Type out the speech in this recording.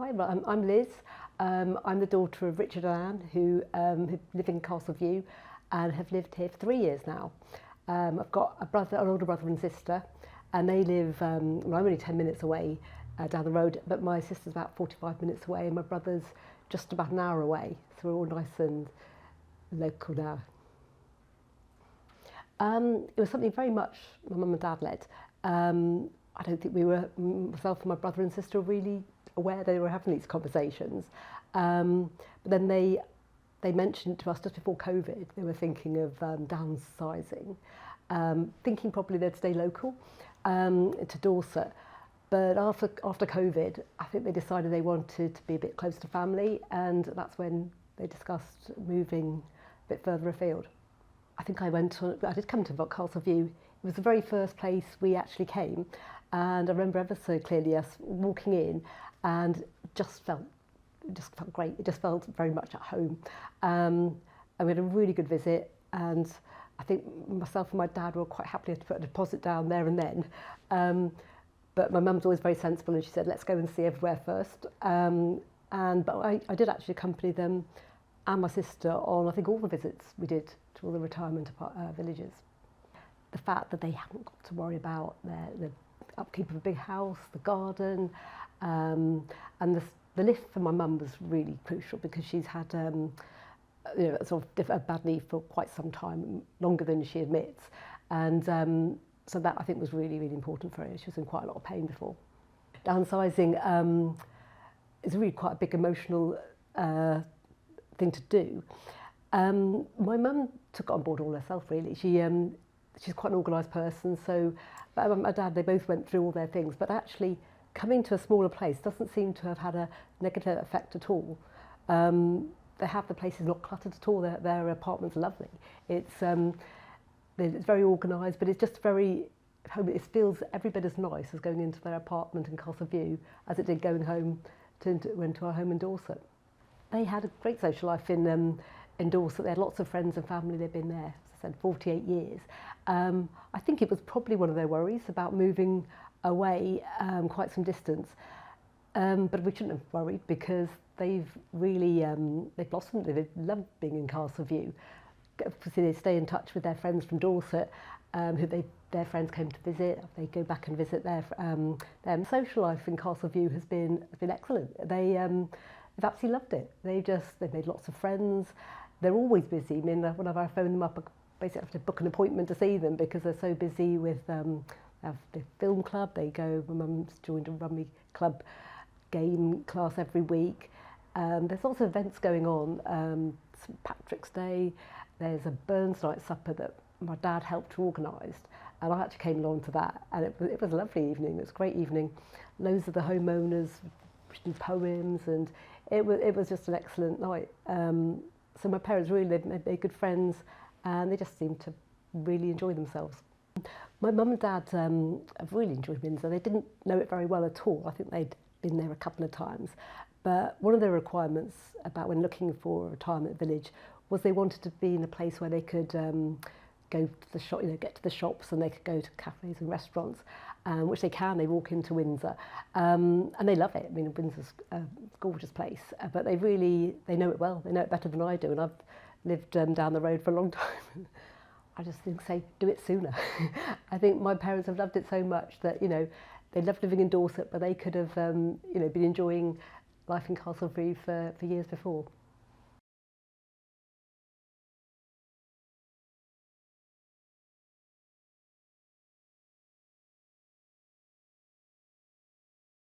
Hi, I'm Liz. I'm the daughter of Richard and Anne, who live in Castleview and have lived here for 3 years now. I've got an older brother and sister, and they live, I'm only 10 minutes away down the road, but my sister's about 45 minutes away, and my brother's just about an hour away. So we're all nice and local now. It was something very much my mum and dad led. I don't think myself and my brother and sister were really aware they were having these conversations. But then they mentioned to us just before COVID, they were thinking of downsizing, thinking probably they'd stay local to Dorset. But after COVID, I think they decided they wanted to be a bit close to family, and that's when they discussed moving a bit further afield. I think I did come to Castleview. It was the very first place we actually came, and I remember ever so clearly us walking in, and it just felt great. It just felt very much at home. And we had a really good visit, and I think myself and my dad were quite happy to put a deposit down there and then. But my mum's always very sensible, and she said, let's go and see everywhere first. But I did actually accompany them and my sister on, I think, all the visits we did to all the retirement villages. The fact that they haven't got to worry about the upkeep of a big house, the garden, and the lift for my mum was really crucial, because she's had sort of a bad knee for quite some time, longer than she admits, and so that I think was really, really important for her. She was in quite a lot of pain before. Downsizing is really quite a big emotional thing to do. My mum took it on board all herself, really. She's quite an organised person, so my dad, they both went through all their things, but actually coming to a smaller place doesn't seem to have had a negative effect at all. The place is not cluttered at all. Their apartment's lovely. It's very organised, but it's just very home. It feels every bit as nice as going into their apartment in Castleview as it did going home to our home in Dorset. They had a great social life in Dorset. They had lots of friends and family. They've been there, as I said, 48 years. I think it was probably one of their worries about moving away quite some distance. But we shouldn't have worried, because they've really they've blossomed. They love being in Castleview. They stay in touch with their friends from Dorset, their friends came to visit. They go back and visit them. Social life in Castleview has been excellent. They've absolutely loved it. They've made lots of friends. They're always busy. I mean, whenever I phone them up, I basically have to book an appointment to see them, because they're so busy with have the film club. They go. My mum's joined a rugby club game class every week. There's lots of events going on. St Patrick's Day. There's a Burns night supper that my dad helped to organise, and I actually came along to that, and it was a lovely evening. It was a great evening. Loads of the homeowners written poems, and it was just an excellent night. So my parents really made good friends, and they just seemed to really enjoy themselves. My mum and dad have really enjoyed Windsor. They didn't know it very well at all. I think they'd been there a couple of times. But one of their requirements about when looking for a retirement village was they wanted to be in a place where they could go to the shop, get to the shops, and they could go to cafes and restaurants, which they can. They walk into Windsor, and they love it. I mean, Windsor's a gorgeous place, but they know it well. They know it better than I do, and I've lived down the road for a long time. I just think, do it sooner. I think my parents have loved it so much that, they loved living in Dorset, but they could have, been enjoying life in Castleview for years before.